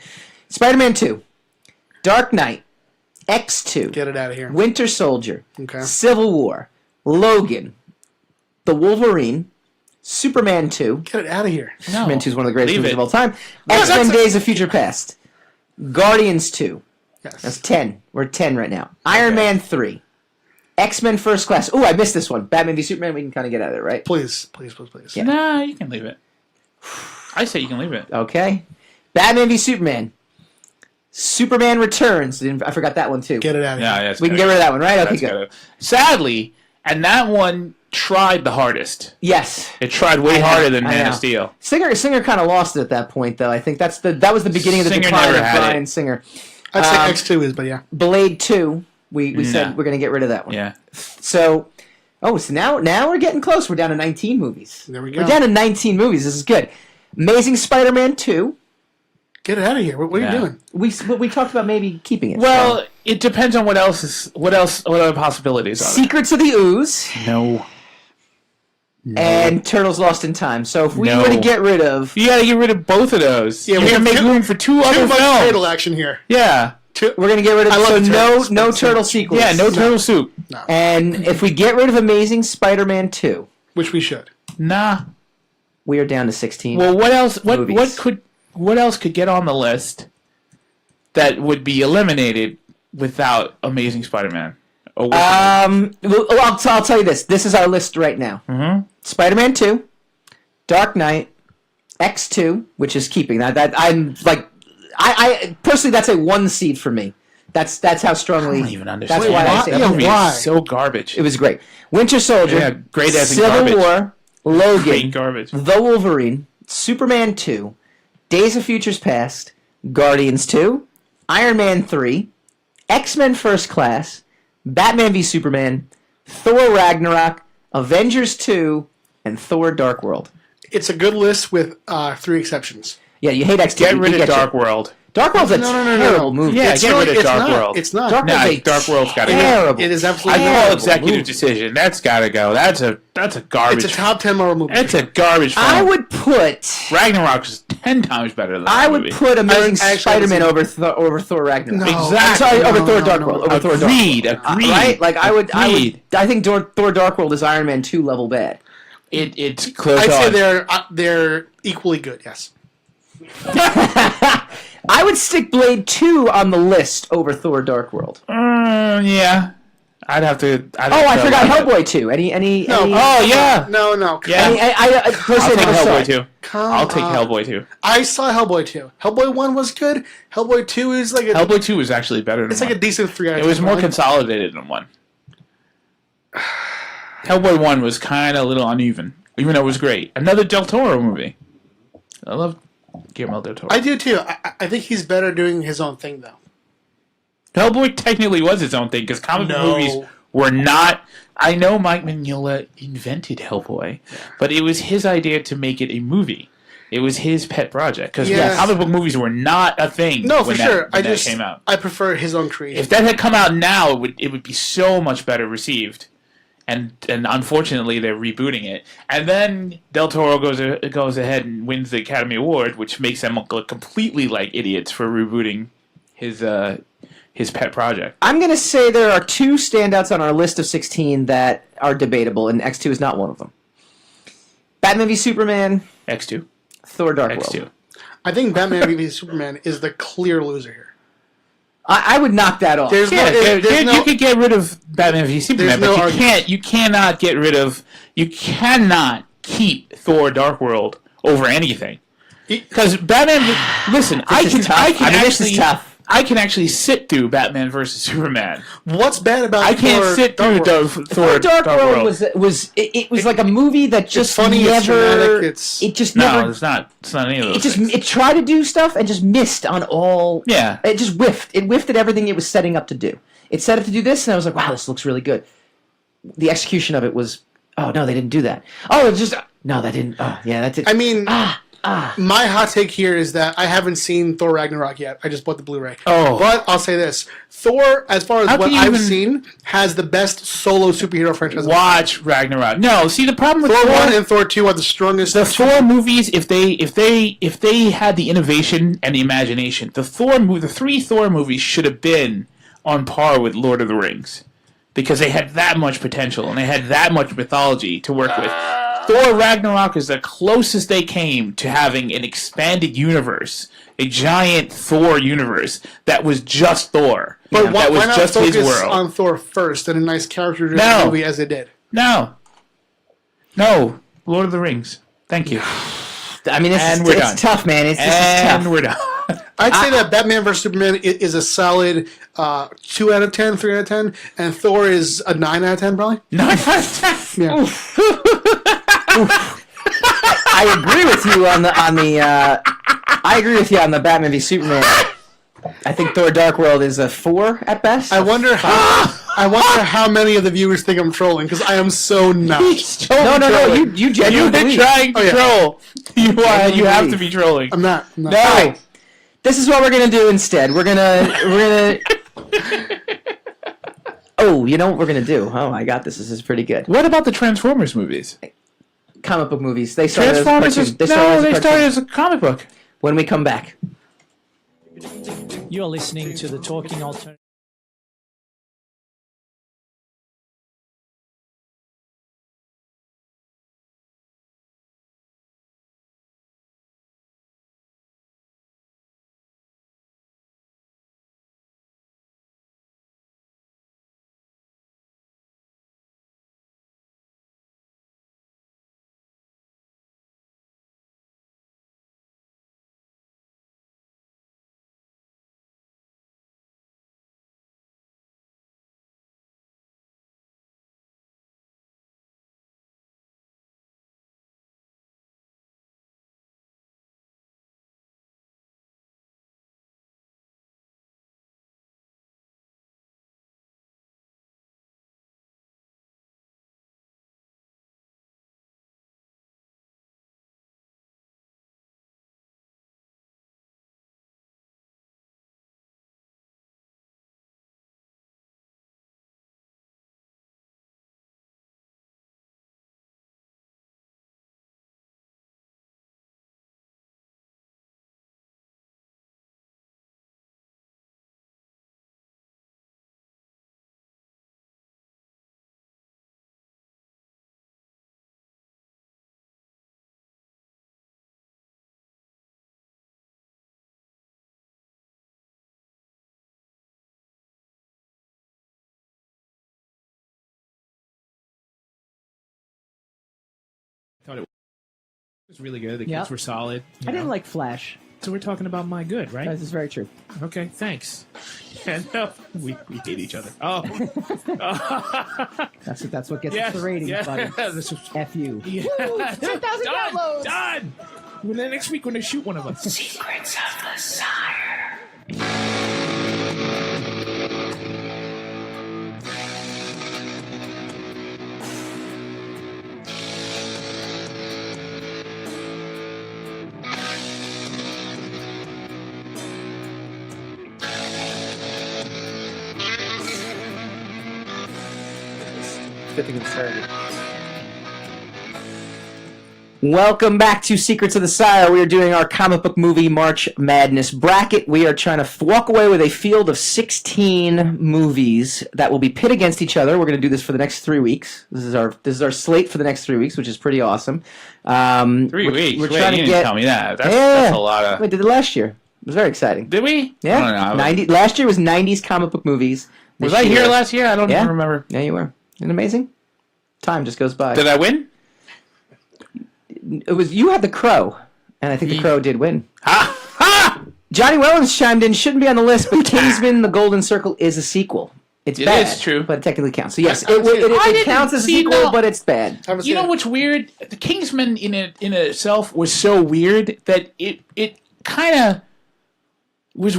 Spider-Man 2, Dark Knight, X2, Get it out of here. Winter Soldier, Okay. Civil War, Logan, The Wolverine, Superman 2. Get it out of here. No. Superman 2 is one of the greatest Leave movies it. of all time. that's X-Men a- Days of Future Past, Guardians 2. That's Yes. 10. We're at 10 right now. Iron Man 3, X-Men First Class. Ooh, I missed this one. Batman v Superman. We can kind of get out of it, right? Please, please, please, please. Yeah. Nah, you can leave it. I say you can leave it. Okay. Batman v Superman. Superman Returns. I forgot that one too. Get it out of Yeah, here. yeah. it's We can gotta get rid of that one, right? go. Okay, That's good. gotta- Sadly, and that one tried the hardest. Yes. It tried way I know, harder than I Man know. of Steel. Singer kind of lost it at that point, though. I think that was the beginning of the Singer decline never of had Bryan it. Singer. I'd say X2 is, but yeah. Blade 2. We said Nah. we're going to get rid of that one. Yeah. So, so now we're getting close. We're down to 19 movies. There we go. We're down to 19 movies. This is good. Amazing Spider-Man 2. Get it out of here. What are Yeah. you doing? We talked about maybe keeping it. Well, it depends on what other possibilities are. Secrets of the Ooze No. and Turtles Lost in Time. So if we No. were to get rid of You gotta get rid of both of those. Yeah, You're we gonna have make two- room for two Too other much films. turtle action here. Yeah. we're gonna get rid of I love so the no turtles, no but turtle sequels. Yeah, no turtle soup. And if we get rid of Amazing Spider-Man 2, Which we should. Nah. we are down to 16. Well, what else? Movies. What else could get on the list that would be eliminated without Amazing Spider-Man? Or I'll tell you this. This is our list right now. Mhm. Spider-Man 2, Dark Knight, X2, which is keeping that. I'm like, I personally, that's a 1 seed for me. That's how strongly. I don't even understand. That's why I say why? that movie Why? is so garbage. it was great. Winter Soldier, Yeah, great as in Civil garbage. War, Logan, Great garbage. The Wolverine, Superman 2, Days of Futures Past, Guardians 2, Iron Man 3, X-Men First Class, Batman v Superman, Thor Ragnarok, Avengers 2, and Thor Dark World. It's a good list with 3 exceptions. Yeah, you hate X2. Get we rid of get you. Dark World. Dark World's a No, no, no, no, terrible no. movie. Yeah, It's get not- rid of it's Dark not. World. It's not. Dark Nah, World's a Dark World's gotta go. terrible. It is I absolutely call not. executive movie. decision. That's gotta go. That's a garbage. It's a top 10 Marvel movie. It's a garbage film. I would put Ragnarok is 10 times better than that I would movie. put Amazing I actually Spider-Man haven't over Thor Ragnarok. No. Exactly. I'm sorry, over No, Thor no, Dark no, World. no. Over Thor Dark World. Agreed. Right? Like I would Agreed. I think Thor Dark World is Iron Man 2 level bad. It's close I'd say on. they're equally good, yes. I would stick Blade 2 on the list over Thor Dark World. Yeah. I'd have to. I forgot Hellboy 2. Any No. Oh, yeah. No, no. Yeah. I personally I'll take never saw Hellboy it. too. Come I'll take on. Hellboy too. I saw Hellboy 2. Hellboy 1 was good. Hellboy 2 is like a Hellboy 2 was actually better than it's like a one. decent 3 out of It was 10 more movie. consolidated than one. Hellboy 1 was kind of a little uneven, even though it was great. Another Del Toro movie. I love Guillermo del Toro. I do too. I think he's better doing his own thing though. Hellboy technically was its own thing because comic book No. movies were not. I know Mike Mignola invented Hellboy, but it was his idea to make it a movie. It was his pet project because comic book movies were not a thing. No, for sure. When that came out. I prefer his own creation. If that had come out now, it would be so much better received. And unfortunately, they're rebooting it. And then Del Toro goes ahead and wins the Academy Award, which makes them look completely like idiots for rebooting his pet project. I'm going to say there are 2 standouts on our list of 16 that are debatable, and X2 is not one of them. Batman v Superman, X2. Thor Dark X2. World. I think Batman v Superman is the clear loser here. I would knock that off. You could get rid of Batman v Superman, but you cannot get rid of. You cannot keep Thor Dark World over anything. Because Batman. Listen, this is tough. I can actually sit through Batman versus Superman. What's bad about I can't sit through Thor Dark World was like a movie that just funny, never. it's No, it's not any of those. It tried to do stuff and just missed on all. Yeah, it just whiffed. It whiffed at everything it was setting up to do. It set up to do this, and I was like, wow, this looks really good. The execution of it was, oh no, they didn't do that. Oh, it's just no, that didn't. Oh yeah, that did. I mean. My hot take here is that I haven't seen Thor Ragnarok yet. I just bought the Blu-ray. Oh. But I'll say this. Thor, as far as what I've seen, has the best solo superhero franchise. Watch Ragnarok. No, see the problem with Thor 1 and Thor 2 are the strongest. The Thor movies, if they had the innovation and the imagination, the 3 Thor movies should have been on par with Lord of the Rings. Because they had that much potential and they had that much mythology to work with. Thor Ragnarok is the closest they came to having an expanded universe, a giant Thor universe that was just Thor. But why was not just focus his world. on Thor first and a nice character-driven movie as they did? No, Lord of the Rings. Thank you. I mean, it's tough, man. This is tough. And we're done. I'd say that Batman vs. Superman is a solid 2 out of 10, 3 out of 10, and Thor is a 9 out of 10, probably. 9 out of 10? Yeah. I agree with you on the I agree with you on the Batman v Superman. I think Thor Dark World is a 4 at best. I wonder how many of the viewers think I'm trolling, because I am so not. No, you genuinely You've been trying to troll. You have to be trolling. I'm not. No. Right. This is what we're gonna do instead. We're gonna. Oh, you know what we're gonna do? Oh, I got this. This is pretty good. What about the Transformers movies? Comic book movies. They started Transformers as a cartoon. they started as a comic book. When we come back. You're listening to the Talking Alternative. Thought it was really good. The Yep. kids were solid. I didn't like Flash. So we're talking about my good, right? This is very true. Okay, thanks. And we hate each other. Oh, That's what gets yeah, us the ratings, yeah. buddy. This was- F you. yeah. 10,000 downloads. Done. Well, then next week when they shoot one of us. Secrets of the Sire. good thing it's started. Welcome back to Secrets of the Sire. We are doing our comic book movie March Madness bracket. We are trying to walk away with a field of 16 movies that will be pit against each other. We're going to do this for the next 3 weeks. This is our slate for the next 3 weeks, which is pretty awesome. 3 weeks. We're Wait, trying you to didn't get. tell me that. That's a lot of. We did it last year. It was very exciting. Did we? Yeah. I don't know. 90. Last year was 90s comic book movies. Was This I here year- last year? I don't Yeah. even remember. Yeah, you were. Isn't it amazing? Time just goes by. Did I win? It was you had the Crow, and I think the Crow did win. Ha! Ha! Johnny Wellens chimed in. Shouldn't be on the list, but Kingsman: The Golden Circle is a sequel. It's It bad, is true. but it technically counts. So yes, I it didn't counts as a see sequel, no- but it's bad. Haven't You seen know it. what's weird? The Kingsman in itself was so weird that it kind of was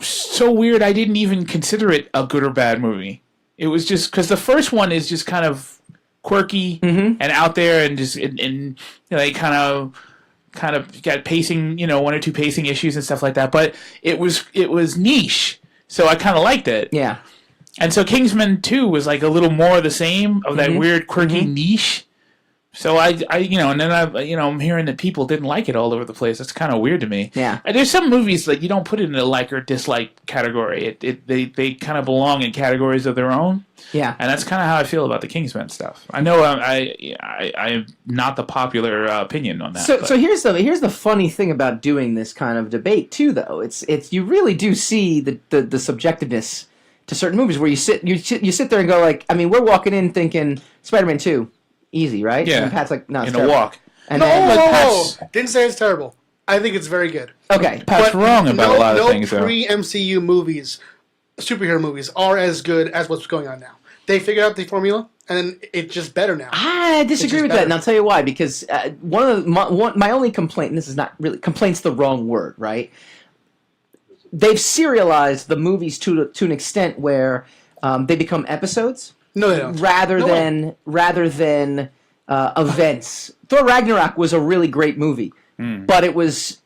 so weird. I didn't even consider it a good or bad movie. It was just because the first one is just kind of quirky and out there, and just and you know, they kind of got pacing, one or two pacing issues and stuff like that. But it was niche, so I kind of liked it. Yeah, And so Kingsman 2 was like a little more of the same of that weird quirky niche. So I and then I'm hearing that people didn't like it all over the place. That's kind of weird to me. Yeah. And there's some movies that you don't put it in a like or dislike category. They kind of belong in categories of their own. yeah. And that's kind of how I feel about the Kingsman stuff. I know I'm not the popular opinion on that. So here's the funny thing about doing this kind of debate too, though. It's you really do see the subjectiveness to certain movies where you sit there and go like, I mean, we're walking in thinking Spider-Man 2, easy, right? Yeah. And Pat's like, no, it's in a terrible. walk. And No, then, Pat's- didn't say it's terrible. I think it's very good. okay, Pat's wrong about a lot of things, though. No pre-MCU movies, superhero movies, are as good as what's going on now. They figured out the formula, and then it's just better now. I disagree just with that, better. and I'll tell you why. Because my only complaint, and this is not really complaint's the wrong word, right? They've serialized the movies to an extent where they become episodes No, they don't. rather No way. than events. Thor Ragnarok was a really great movie, but it was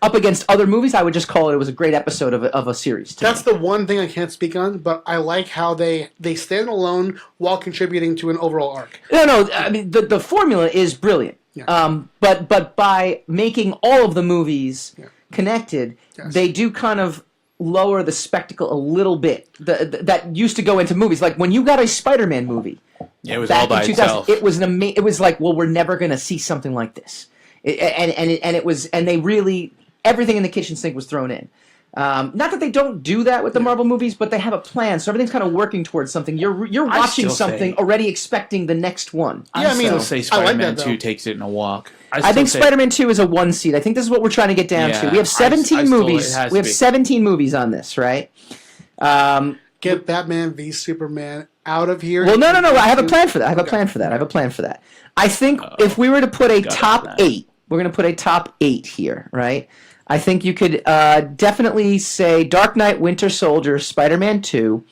up against other movies. I would just call it was a great episode of a series. To That's me. the one thing I can't speak on, but I like how they stand alone while contributing to an overall arc. No. I mean, the formula is brilliant. Yeah. But by making all of the movies connected, Yes. they do kind of lower the spectacle a little bit. That used to go into movies. Like when you got a Spider-Man movie Yeah, it was back all by in 2000, itself. it was it was like, well, we're never going to see something like this. And they really everything in the kitchen sink was thrown in. Not that they don't do that with the Marvel movies, but they have a plan, so everything's kind of working towards something. You're I watching still something say- already expecting the next one. Yeah, I mean, still say I like Spider-Man that, 2 though. takes it in a walk. I think still say- Spider-Man 2 is a 1 seed. I think this is what we're trying to get down to. Yeah, We have 17 I still- movies. it has We to have be. 17 movies on this, right? Get Batman v Superman out of here. Well, no. I have a plan for that. I have a plan for that. I think if we were to put a top that. 8, we're going to put a top 8 here, right? I think you could definitely say Dark Knight, Winter Soldier, Spider-Man 2.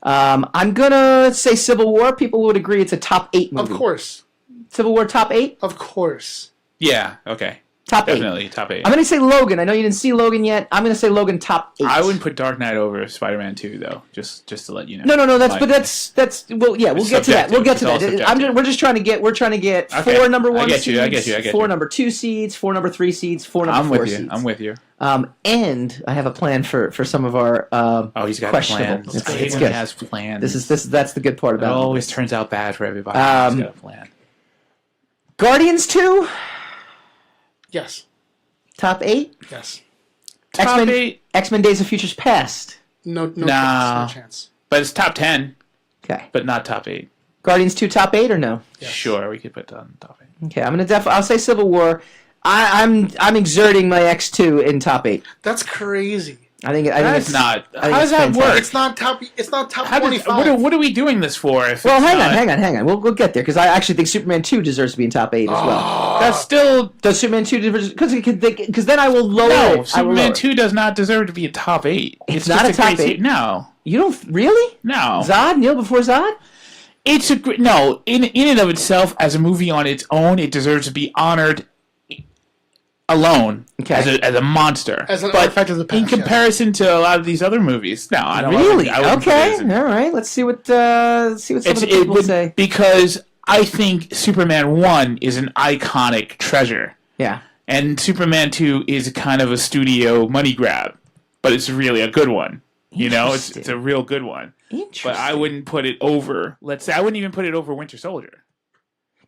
I'm going to say Civil War. People would agree it's a top 8 movie. Of course. Civil War top 8? Of course. Yeah, okay. Top 8. Definitely top 8. I'm going to say Logan. I know you didn't see Logan yet. I'm going to say Logan top 8. I wouldn't put Dark Knight over Spider-Man 2, though, just to let you know. No. That's Like, well, yeah. We'll It's get to that. subjective. We'll get to It's all that. subjective. We're trying to get Okay. 4 number 1 I get seeds, you, I get 4 you. number 2 seeds, 4 number 3 seeds, 4 number I'm 4 with you. seeds. I'm with you. And I have a plan for some of our Oh, he's got questionable. plans. It's I hate when good. he has plans. That's the good part It about it. always turns out bad for everybody. He's got a plan. Guardians 2, Yes. top 8. Yes. Top 8, X-Men Days of Futures Past. No Nah. chance. No chance. but it's top 10, Okay. but not top 8. Guardians 2 top 8 or no? Yes. Sure, we could put that on top 8. Okay, I'll say Civil War. I'm exerting my X2 in top 8. That's crazy. I think That's it's not. I How think does it's that fantastic. work? It's not top How does, 25. what are we doing this for? If Well, it's hang on. We'll get there because I actually think Superman 2 deserves to be in top 8 as well. That's still Does Superman 2 because then I will lower no. it. I will lower Superman it. 2 does not deserve to be a top 8. It's just not a top great 8? No, You don't really? no. Zod, Neil before Zod? It's a no. In and of itself, as a movie on its own, it deserves to be honored alone Okay. as a monster. As an but artifact of the past, in comparison to a lot of these other movies, no, I don't. Really? I wouldn't put it Okay. as a- All right. Let's see what some of the people say. because I think Superman 1 is an iconic treasure. Yeah. And Superman 2 is kind of a studio money grab, but it's really a good one. You know, it's a real good one. Interesting. But I wouldn't put it over, let's say, I wouldn't even put it over Winter Soldier.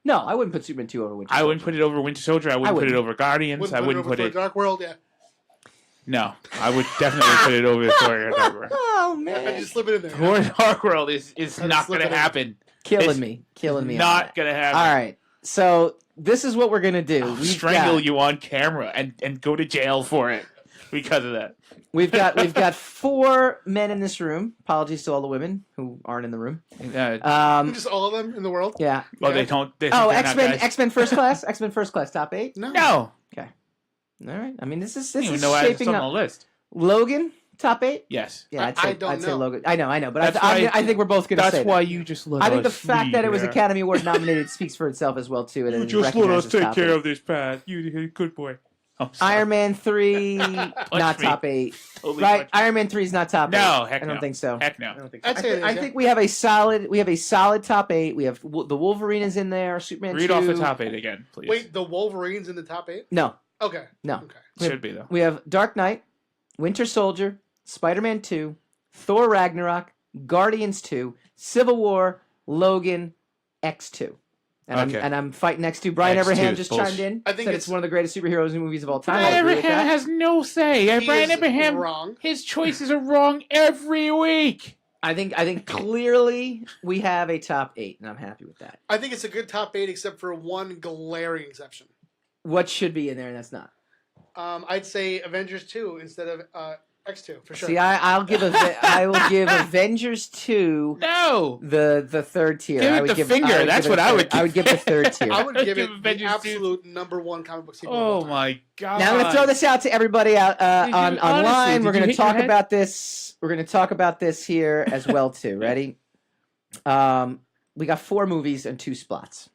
No, I wouldn't put Superman 2 over Winter I Soldier. wouldn't put it over Winter Soldier. I wouldn't put it over Guardians. I wouldn't put it. Dark World, yeah. No, I would definitely put it over Thor Dark World. Oh, I man. just slip it in there. Thor Dark World is not slip going it to in. happen. Killing me. on Not that. going to happen. All right. So this is what we're going to do. I'll strangle you on camera and go to jail for it because of that. We've got 4 men in this room. Apologies to all the women who aren't in the room. Just all of them in the world? Yeah. Well, they don't. They Oh, they're not guys. X-Men First Class. X-Men First Class top 8. No. Okay. All right. I mean, this is I don't even is know why it's shaping on up. the list. Logan top 8. Yes. Yeah, I don't I'd say know. Logan. I know, but That's I why- think we're both going to say That's why that. you just let I think the us fact that it was lead here. Academy Award nominated speaks for itself as well too. And You it just let us recognizes take top care 8. of this, Pat. You good boy. Oh, sorry. Iron Man 3 not me. top 8. Totally Right? punch me. Iron Man 3 is not top 8. No, heck I don't no. think so. Heck no. I don't think so. I'd say it is, I yeah. think we have a solid top 8. We have the Wolverine is in there. Superman Read 2. off the top 8 again, please. Wait, the Wolverine's in the top 8? No, Okay. no. Okay. Should be though. We have Dark Knight, Winter Soldier, Spider-Man 2, Thor Ragnarok, Guardians 2, Civil War, Logan, X2. And, Okay. I'm fighting X2. Brian X2 Abraham is just bullshit. chimed in. I think said it's it's one of the greatest superheroes movies of all time. I Brian agree with Abraham that. has no say. He Brian is Abraham, wrong. his choices are wrong every week. I think clearly we have a top 8, and I'm happy with that. I think it's a good top 8 except for one glaring exception. What should be in there, and that's not. I'd say Avengers 2 instead of X2 for sure. See, I will give Avengers 2 No. the third tier. Give it I would the give, finger. I would That's give it what I the- would I would give the third tier. I would give it the Avengers 2. absolute number 1 comic book sequel. of all Oh time. my god. Now I'm going to throw this out to everybody out Honestly, online. We're did going you to hit your talk head? about this. We're going to talk about this here as well too. Ready? We got 4 movies and 2 spots: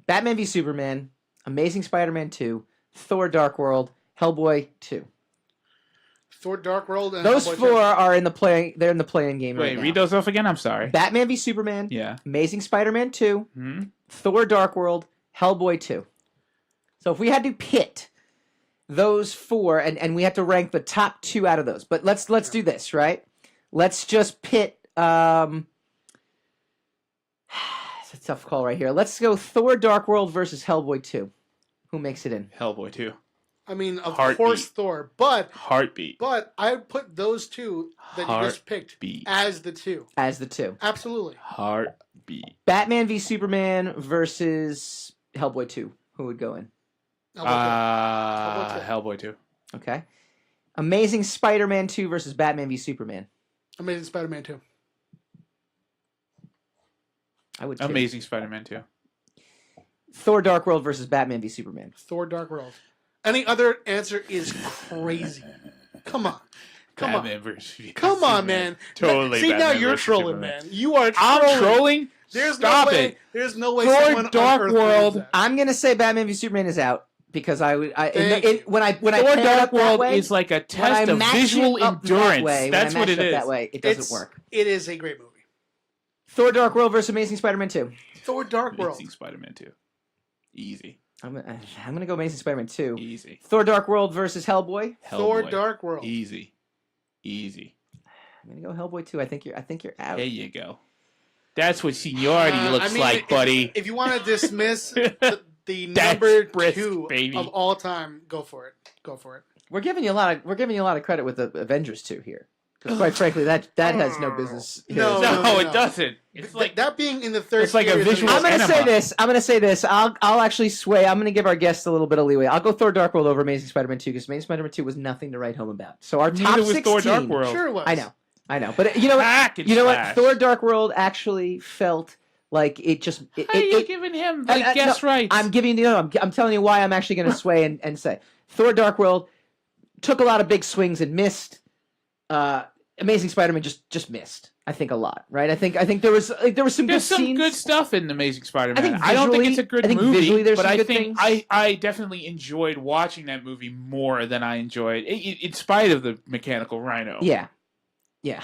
Batman v Superman, Amazing Spider-Man 2, Thor: Dark World, Hellboy 2. Thor: Dark World and Those Hellboy 4 2. are in the play. They're in the playing game Wait, right now. read those off again? I'm sorry. Batman v Superman, Yeah. Amazing Spider-Man 2, Hmm? Thor: Dark World, Hellboy 2. So if we had to pit those 4, and we have to rank the top 2 out of those, but let's do this, right? Let's just pit. It's a tough call right here. Let's go Thor: Dark World versus Hellboy 2. Who makes it in? Hellboy 2. I mean, of Heartbeat. course Thor, but Heartbeat. I would put those 2 that you just picked Heartbeat. as the 2. As the 2. Absolutely. Heartbeat. Batman v Superman versus Hellboy 2. Who would go in? Hellboy 2. Hellboy 2. Okay. Amazing Spider-Man 2 versus Batman v Superman. Amazing Spider-Man 2. I would too. Amazing Spider-Man 2. Thor: Dark World versus Batman v Superman. Thor: Dark World. Any other answer is crazy. Come on. Come on. Batman versus Come on, man. Totally. See, now Batman you're versus trolling, Superman. man. You are trolling. I'm trolling? There's Stop no way, it. There's no way Thor: someone Dark on Earth World. believes that. I'm gonna say Batman v Superman is out because when I Thor: pair it Dark up that World way, is like a when test I of match visual it up that endurance. way, when That's I what match it up is. That way, it doesn't work. It is a great movie. Thor: Dark World versus Amazing Spider-Man 2. Thor: Dark World. Amazing Spider-Man 2. Easy. I'm gonna go Amazing Spider-Man 2. Easy. Thor: Dark World versus Hellboy. Thor: Hellboy. Dark World. Easy. Easy. I'm gonna go Hellboy 2. I think you're out. There you go. That's what seniority looks I mean, like, buddy. If you want to dismiss the That's number brisk, 2 baby. of all time, go for it. Go for it. We're giving you a lot of credit with the Avengers 2 here. Because quite frankly, that has no business. Here. No, no, it no. doesn't. It's like that being in the third. It's like a tier is visual I'm gonna enema. say this. I'm gonna say this. I'll actually sway. I'm gonna give our guests a little bit of leeway. I'll go Thor: Dark World over Amazing Spider-Man 2 because Amazing Spider-Man 2 was nothing to write home about. So our top neither was 16. Thor: Dark World. Sure it was. I know. But you know what? Hack and You know slash. what? Thor: Dark World actually felt like it just. How are you giving him like guess no, rights? I'm giving you. No, I'm telling you why I'm actually gonna sway and say Thor: Dark World took a lot of big swings and missed. Amazing Spider-Man just missed. I think a lot, right? I think there was some There's good some scenes. good stuff in Amazing Spider-Man. I think don't think it's a visually- good I think movie, visually there's but some I good think things. I definitely enjoyed watching that movie more than I enjoyed, in spite of the mechanical rhino. Yeah. Yeah.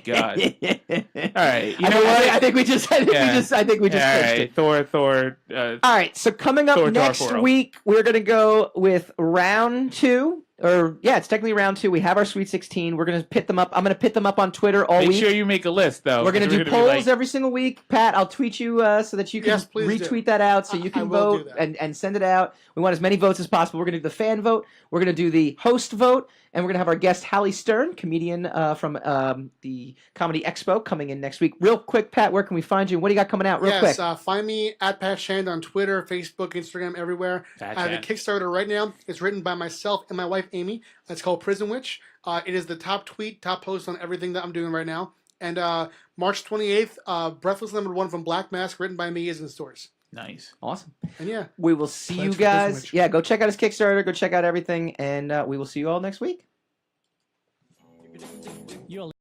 God. All right, you I know think, what? I think we just. I think we just. All finished right, it. Thor. All right. So coming up Thor next Dark World. week, we're gonna go with round 2. Or yeah, it's technically round 2. We have our Sweet 16. We're gonna pit them up. I'm gonna pit them up on Twitter all Make week. sure you make a list, though. We're gonna 'cause do be polls like- every single week. Pat, I'll tweet you so that you can Yes, please do. retweet that out, so you I can will vote do that. and send it out. We want as many votes as possible. We're gonna do the fan vote. We're gonna do the host vote, and we're gonna have our guest Hallie Stern, comedian from the Comedy Expo, coming in next week. Real quick, Pat, where can we find you? What do you got coming out? Real quick. Find me at Pat Shand on Twitter, Facebook, Instagram, everywhere. Pat I have a Shand. Kickstarter right now. It's written by myself and my wife Amy. It's called Prison Witch. It is the top post on everything that I'm doing right now. And March 28th, Breathless #1 from Black Mask, written by me, is in stores. Nice. Awesome. And yeah, We will see Pledge you for Prison guys. Witch. Yeah, go check out his Kickstarter. Go check out everything, and we will see you all next week. You're